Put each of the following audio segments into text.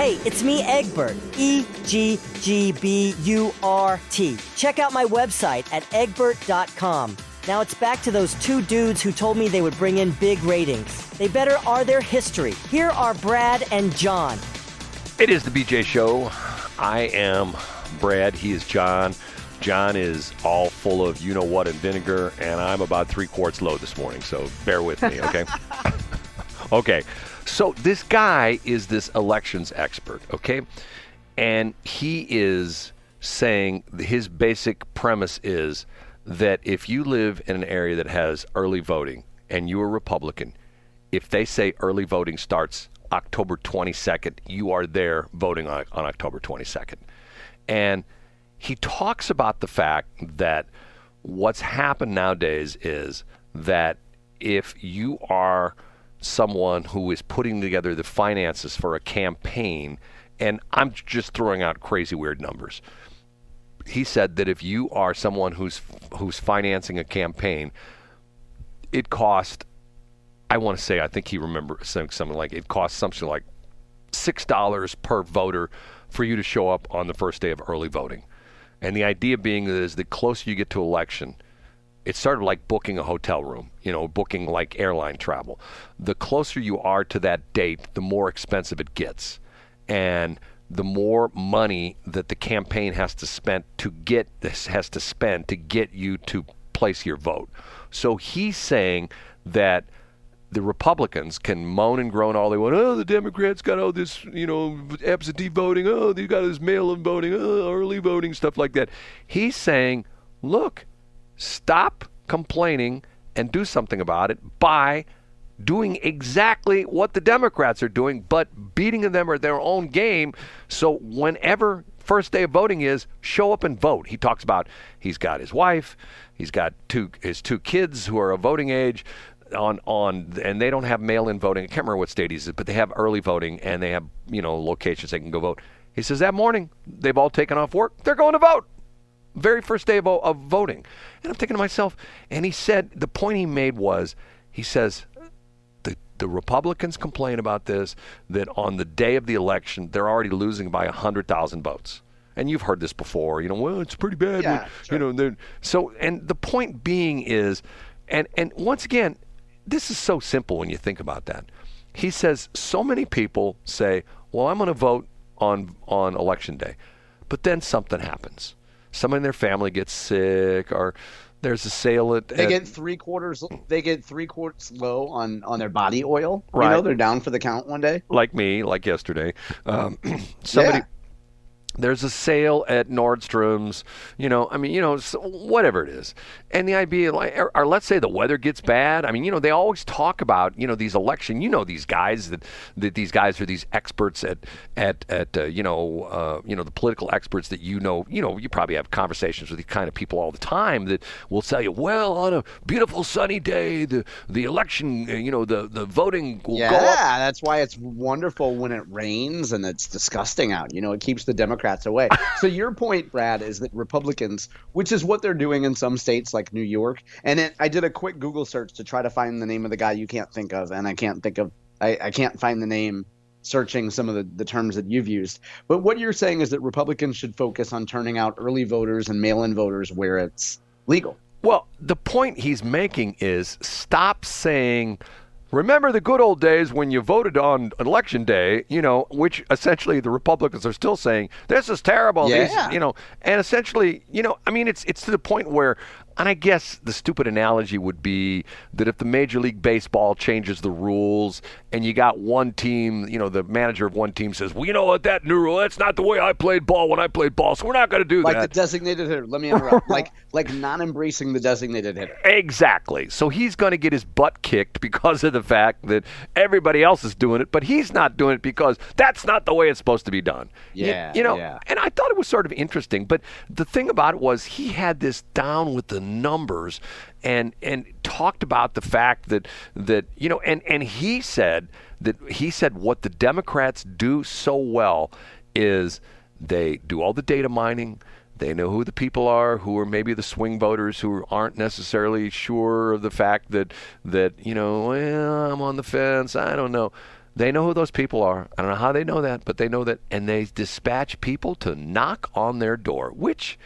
Hey, it's me, Egbert. E-G-G-B-U-R-T. Check out my website at egbert.com. Now it's back to those two dudes who told me they would bring in big ratings. They better are their history. Here are Brad and John. It is the BJ Show. I am Brad. He is John. John is all full of you-know-what and vinegar, and I'm about 3 quarts low this morning, so bear with me, okay? Okay, so this guy is this elections expert, okay? And he is saying his basic premise is that if you live in an area that has early voting and you're a Republican, if they say early voting starts October 22nd, you are there voting on October 22nd. And he talks about the fact that what's happened nowadays is that if you are someone who is putting together the finances for a campaign, and I'm just throwing out crazy weird numbers. He said that if you are someone who's financing a campaign, it cost, I want to say, I think he remembers saying something like it costs something like $6 per voter for you to show up on the first day of early voting. And the idea being is the closer you get to election, it's sort of like booking a hotel room, booking like airline travel. The closer you are to that date, the more expensive it gets. And the more money that the campaign has to spend to get you to place your vote. So he's saying that the Republicans can moan and groan all they want. Oh, the Democrats got all this, absentee voting. Oh, they got this mail-in voting. Oh, early voting, stuff like that. He's saying, look, stop complaining and do something about it by doing exactly what the Democrats are doing, but beating them at their own game. So whenever first day of voting is, show up and vote. He talks about he's got his wife, he's got his two kids who are of voting age, and they don't have mail-in voting. I can't remember what state he's in, but they have early voting and they have locations they can go vote. He says that morning they've all taken off work, they're going to vote. Very first day of voting. And I'm thinking to myself, and he said the point he made was, he says the Republicans complain about this, that on the day of the election they're already losing by 100,000 votes. And you've heard this before, well, it's pretty bad. Yeah, sure. So, and the point being is, and once again, this is so simple when you think about that. He says so many people say, well, I'm going to vote on election day. But then something happens. Someone in their family gets sick, or there's a sale at... They get 3/4 low on their body oil. Right. They're down for the count one day. Like me, like yesterday. Somebody... Yeah. There's a sale at Nordstrom's, whatever it is. And the idea, or let's say the weather gets bad. They always talk about, these election, these guys that these guys are these experts at the political experts that you probably have conversations with these kind of people all the time that will tell you, well, on a beautiful sunny day, the election, the voting will go up. Yeah, that's why it's wonderful when it rains and it's disgusting out. It keeps the Democrats away. So your point, Brad, is that Republicans, which is what they're doing in some states like New York, and I did a quick Google search to try to find the name of the guy you can't think of, and I can't find the name searching some of the terms that you've used. But what you're saying is that Republicans should focus on turning out early voters and mail-in voters where it's legal. Well, the point he's making is stop saying, remember the good old days when you voted on election day, which essentially the Republicans are still saying, this is terrible. Yeah. And essentially, it's to the point where, and I guess the stupid analogy would be that if the Major League Baseball changes the rules and you got one team, the manager of one team says, well, you know what, that new rule, that's not the way I played ball when I played ball, so we're not going to do that. Like the designated hitter. Let me interrupt. like not embracing the designated hitter. Exactly. So he's going to get his butt kicked because of the fact that everybody else is doing it, but he's not doing it because that's not the way it's supposed to be done. Yeah. Yeah. And I thought it was sort of interesting, but the thing about it was he had this down with the numbers and talked about the fact that and he said what the Democrats do so well is they do all the data mining. They know who the people are who are maybe the swing voters who aren't necessarily sure of the fact that well, I'm on the fence, I don't know. They know who those people are. I don't know how they know that, but they know that, and they dispatch people to knock on their door, which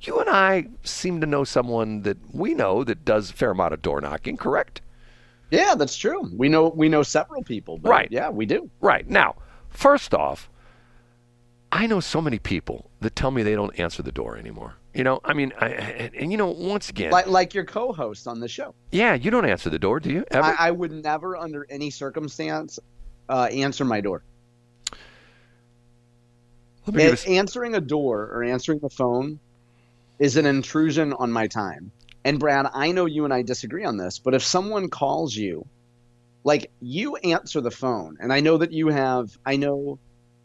you and I seem to know someone that we know that does a fair amount of door knocking, correct? Yeah, that's true. We know several people. But Right. Yeah, we do. Right. Now, first off, I know so many people that tell me they don't answer the door anymore. And once again, Like your co-host on the show. yeah, you don't answer the door, do you? Ever? I would never, under any circumstance, answer my door. Let me give Answering a door or answering the phone is an intrusion on my time. And Brad, I know you and I disagree on this, but if someone calls you, like, you answer the phone, and I know that I know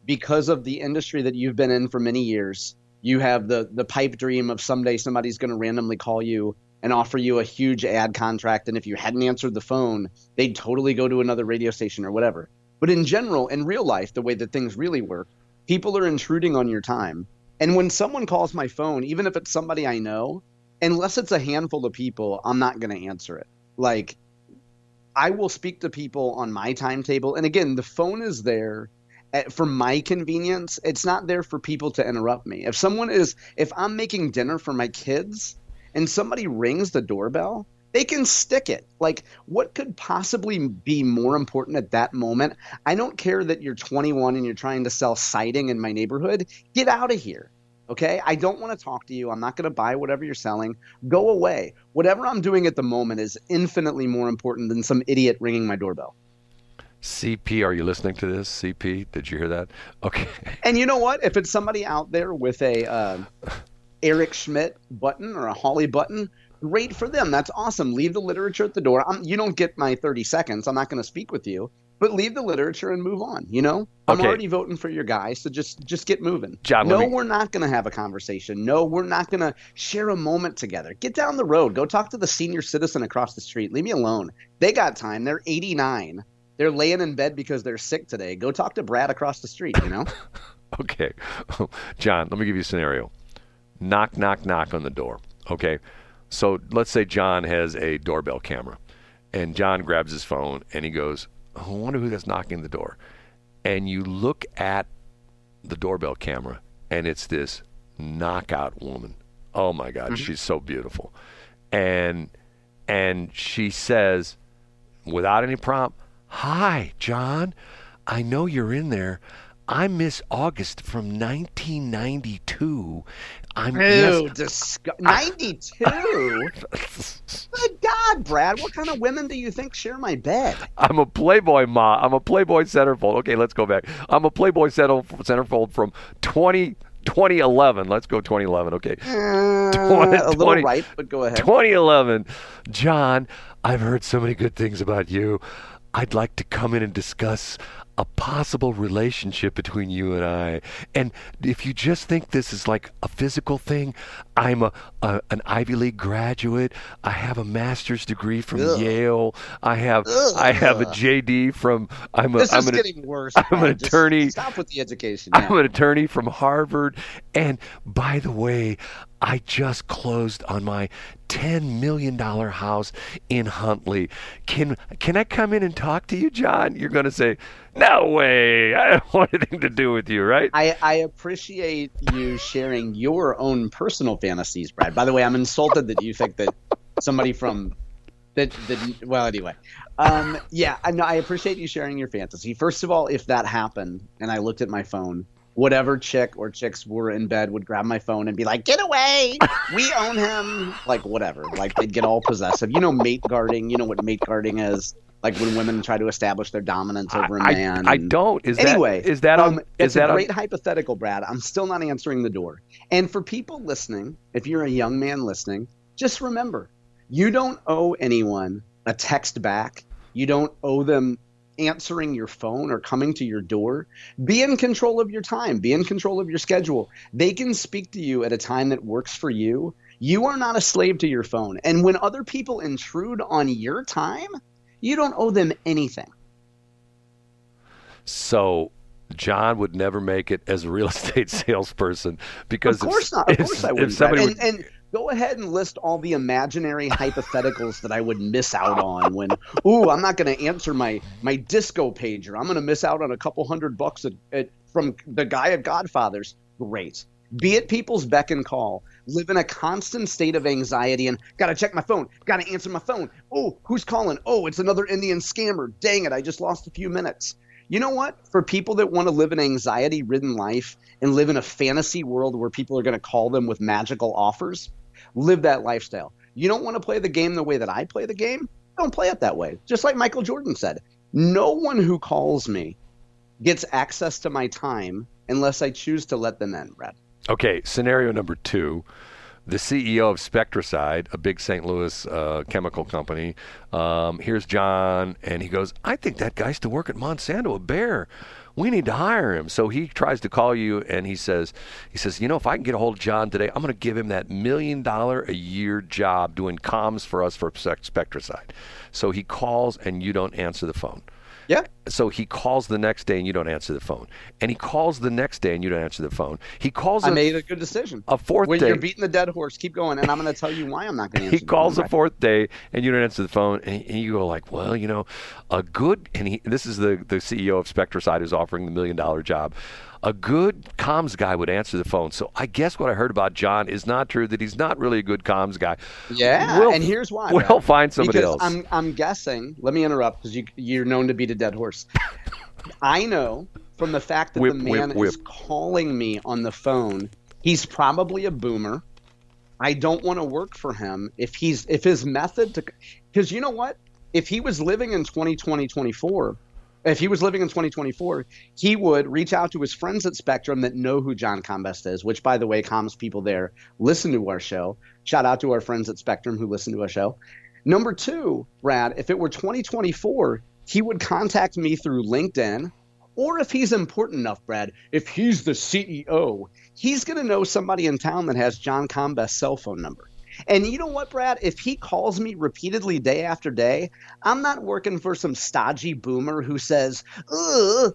because of the industry that you've been in for many years, you have the pipe dream of someday somebody's going to randomly call you and offer you a huge ad contract. And if you hadn't answered the phone, they'd totally go to another radio station or whatever. But in general, in real life, the way that things really work, people are intruding on your time. And when someone calls my phone, even if it's somebody I know, unless it's a handful of people, I'm not going to answer it. Like, I will speak to people on my timetable. And again, the phone is there for my convenience. It's not there for people to interrupt me. If I'm making dinner for my kids and somebody rings the doorbell, they can stick it. Like, what could possibly be more important at that moment? I don't care that you're 21 and you're trying to sell siding in my neighborhood. Get out of here. Okay? I don't want to talk to you. I'm not going to buy whatever you're selling. Go away. Whatever I'm doing at the moment is infinitely more important than some idiot ringing my doorbell. CP, are you listening to this? CP, did you hear that? Okay. And you know what? If it's somebody out there with a Eric Schmidt button or a Holly button, great for them. That's awesome. Leave the literature at the door. You don't get my 30 seconds. I'm not going to speak with you. But leave the literature and move on, I'm already voting for your guy, so just get moving. John, we're not going to have a conversation. No, we're not going to share a moment together. Get down the road. Go talk to the senior citizen across the street. Leave me alone. They got time. They're 89. They're laying in bed because they're sick today. Go talk to Brad across the street, Okay. John, let me give you a scenario. Knock, knock, knock on the door. Okay. So let's say John has a doorbell camera, and John grabs his phone and he goes, I wonder who that's knocking the door. And you look at the doorbell camera, and it's this knockout woman. Oh my God, She's so beautiful. And she says, without any prompt, hi, John, I know you're in there. I'm Miss August from 1992. Ew, 92? Good God, Brad, what kind of women do you think share my bed? I'm a Playboy I'm a Playboy centerfold. Okay, let's go back. I'm a Playboy centerfold from 2011. Let's go 2011. Okay. A little ripe, but go ahead. 2011. John, I've heard so many good things about you. I'd like to come in and discuss a possible relationship between you and I. And if you just think this is like a physical thing, I'm an Ivy League graduate. I have a master's degree from Yale. I have a JD from. This is getting worse. I'm an attorney. Stop with the education. I'm an attorney from Harvard. And by the way, I just closed on my $10 million house in Huntley. Can I come in and talk to you, John? You're going to say, no way. I don't want anything to do with you, right? I appreciate you sharing your own personal fantasies, Brad. By the way, I'm insulted that you think that somebody from that well, anyway. Yeah, I appreciate you sharing your fantasy. First of all, if that happened and I looked at my phone, whatever chick or chicks were in bed would grab my phone and be like, get away, we own him, like whatever. Like they'd get all possessive. Mate guarding, you know what mate guarding is? Like when women try to establish their dominance over a man. I don't. Is that it's a great hypothetical, Brad. I'm still not answering the door. And for people listening, if you're a young man listening, just remember, you don't owe anyone a text back. You don't owe them answering your phone or coming to your door. Be in control of your time. Be in control of your schedule. They can speak to you at a time that works for you. You are not a slave to your phone. And when other people intrude on your time, you don't owe them anything. So John would never make it as a real estate salesperson because of course not. Of course I wouldn't. And Go ahead and list all the imaginary hypotheticals that I would miss out on when, I'm not going to answer my disco pager. I'm going to miss out on a couple $100 from the guy at Godfather's. Great. Be at people's beck and call. Live in a constant state of anxiety and got to check my phone. Got to answer my phone. Oh, who's calling? Oh, it's another Indian scammer. Dang it, I just lost a few minutes. You know what? For people that want to live an anxiety-ridden life and live in a fantasy world where people are going to call them with magical offers, live that lifestyle. You don't want to play the game the way that I play the game? Don't play it that way. Just like Michael Jordan said, no one who calls me gets access to my time unless I choose to let them in, Brad. Okay, scenario number 2. The CEO of Spectracide, a big St. Louis chemical company, here's John, and he goes, I think that guy's to work at Monsanto, a bear. We need to hire him. So he tries to call you, and he says, if I can get a hold of John today, I'm going to give him that $1 million a year job doing comms for us for Spectracide. So he calls, and you don't answer the phone. Yeah. So he calls the next day and you don't answer the phone. And he calls the next day and you don't answer the phone. He calls. I made a good decision. A fourth day. You're beating the dead horse. Keep going. And I'm going to tell you why I'm not going to answer He calls the fourth day and you don't answer the phone. And you go like, well, a good, and this is the CEO of Spectracide who's offering the $1 million job. A good comms guy would answer the phone. So I guess what I heard about John is not true, that he's not really a good comms guy. Yeah, and here's why. We'll find somebody else. I'm guessing, let me interrupt because you're known to beat a dead horse. I know from the fact that the man is calling me on the phone, he's probably a boomer. I don't want to work for him if his method to, because you know what? If he was living in 2024, he would reach out to his friends at Spectrum that know who John Combest is, which, by the way, comms people there listen to our show. Shout out to our friends at Spectrum who listen to our show. Number 2, Brad, if it were 2024, he would contact me through LinkedIn, or if he's important enough, Brad, if he's the CEO, he's going to know somebody in town that has John Combest's cell phone number. And you know what, Brad? If he calls me repeatedly day after day, I'm not working for some stodgy boomer who says, I'm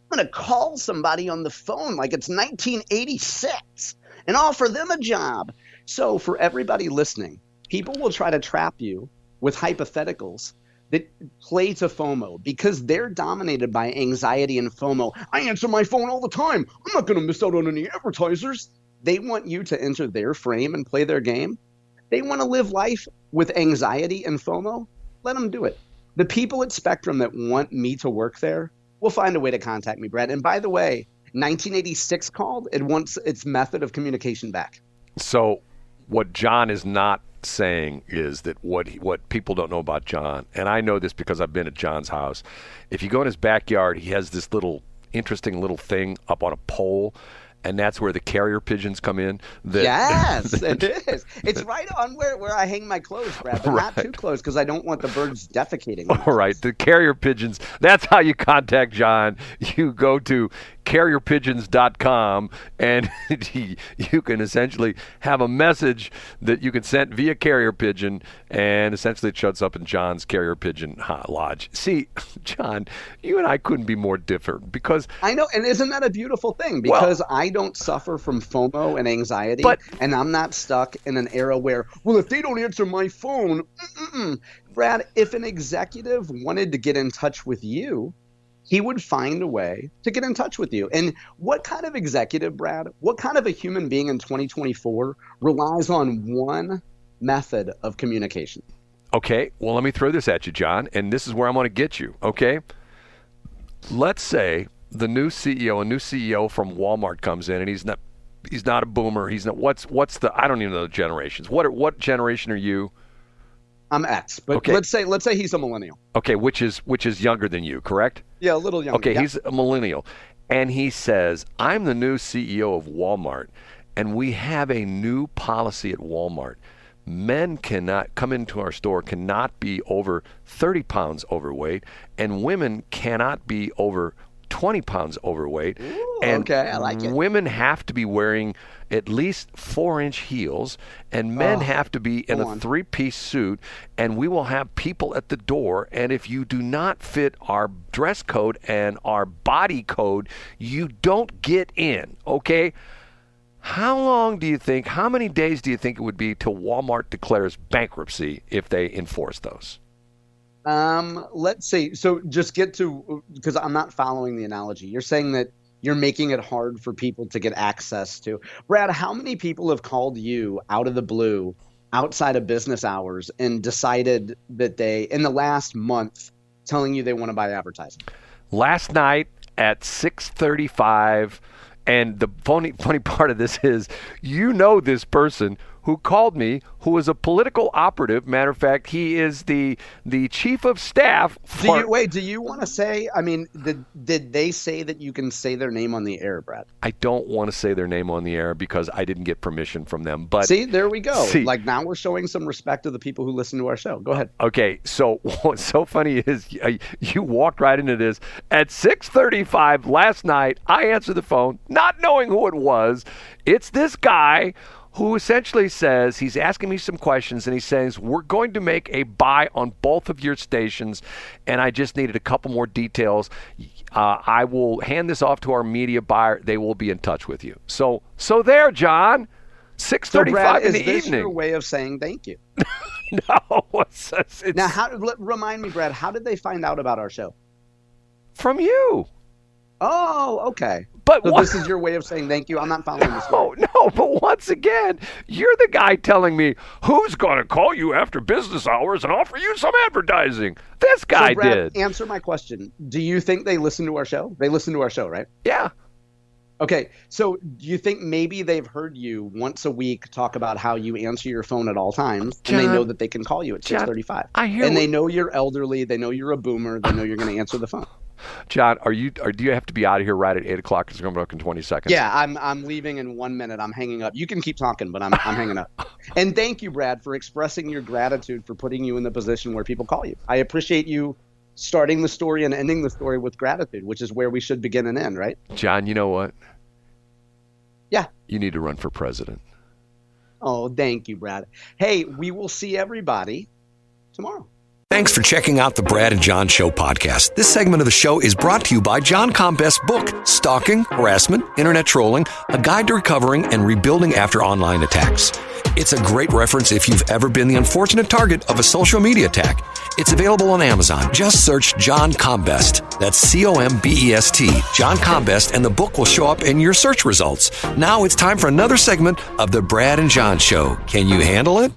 going to call somebody on the phone like it's 1986 and offer them a job. So for everybody listening, people will try to trap you with hypotheticals that play to FOMO because they're dominated by anxiety and FOMO. I answer my phone all the time. I'm not going to miss out on any advertisers. They want you to enter their frame and play their game. They want to live life with anxiety and FOMO. Let them do it. The people at Spectrum that want me to work there will find a way to contact me, Brad. And by the way, 1986 called. It wants its method of communication back. So what John is not saying is that what people don't know about John, and I know this because I've been at John's house, if you go in his backyard, he has this interesting little thing up on a pole, and that's where the carrier pigeons come in. Yes, it is. It's right on where I hang my clothes, Brad, but not too close because I don't want the birds defecating. All right, the carrier pigeons, that's how you contact John. You go to carrierpigeons.com and you can essentially have a message that you can send via carrier pigeon, and essentially it shuts up in John's carrier pigeon lodge. See, John, you and I couldn't be more different because I know, and isn't that a beautiful thing? Because I don't suffer from FOMO and anxiety, and I'm not stuck in an era where, if they don't answer my phone, Brad, if an executive wanted to get in touch with you, he would find a way to get in touch with you. And what kind of executive, Brad, what kind of a human being in 2024 relies on one method of communication? Okay, well, let me throw this at you, John, and this is where I'm going to get you, okay? Let's say the new CEO from Walmart comes in, and he's not a boomer. He's not, what's the, I don't even know the generations. What generation are you? I'm X, but okay. let's say he's a millennial. Okay, which is younger than you, correct? Yeah, a little younger. Okay, yeah. He's a millennial. And he says, I'm the new CEO of Walmart, and we have a new policy at Walmart. Men cannot come into our store, cannot be over 30 pounds overweight, and women cannot be over 20 pounds overweight. Ooh, and okay, I like it. Women have to be wearing at least 4-inch heels, and men have to be in a 3-piece suit, and we will have people at the door, and if you do not fit our dress code and our body code, you don't get in, okay? How many days do you think it would be till Walmart declares bankruptcy if they enforce those? Let's see. So just get to, because I'm not following the analogy. You're saying that you're making it hard for people to get access to. Brad, how many people have called you out of the blue, outside of business hours, and decided that they, in the last month, telling you they want to buy advertising? Last night at 6:35, and the funny part of this is, this person who called me, who is a political operative. Matter of fact, he is the chief of staff. Do you want to say, did they say that you can say their name on the air, Brad? I don't want to say their name on the air because I didn't get permission from them. But see, there we go. Like, now we're showing some respect to the people who listen to our show. Go ahead. Okay, so what's so funny is you walked right into this. At 6:35 last night, I answered the phone, not knowing who it was. It's this guy who essentially says, he's asking me some questions, and he says, we're going to make a buy on both of your stations, and I just needed a couple more details. I will hand this off to our media buyer. They will be in touch with you. So there, John, 6:35 in the evening. Is this your way of saying thank you? No. Now, remind me, Brad, how did they find out about our show? From you. Oh, okay. But so this is your way of saying thank you? I'm not following this. No, but once again, you're the guy telling me who's going to call you after business hours and offer you some advertising. This guy Brad, did. Answer my question. Do you think they listen to our show? They listen to our show, right? Yeah. Okay, so do you think maybe they've heard you once a week talk about how you answer your phone at all times, John, and they know that they can call you at 6:35? They know you're elderly. They know you're a boomer. They know you're going to answer the phone. John, do you have to be out of here right at 8 o'clock? Because it's going to be in 20 seconds. Yeah, I'm leaving in 1 minute. I'm hanging up. You can keep talking, but I'm hanging up. And thank you, Brad, for expressing your gratitude for putting you in the position where people call you. I appreciate you starting the story and ending the story with gratitude, which is where we should begin and end, right? John, you know what? Yeah. You need to run for president. Oh, thank you, Brad. Hey, we will see everybody tomorrow. Thanks for checking out the Brad and John Show podcast. This segment of the show is brought to you by John Combest's book, Stalking, Harassment, Internet Trolling, A Guide to Recovering and Rebuilding After Online Attacks. It's a great reference if you've ever been the unfortunate target of a social media attack. It's available on Amazon. Just search John Combest. That's Combest, John Combest, and the book will show up in your search results. Now it's time for another segment of the Brad and John Show. Can you handle it?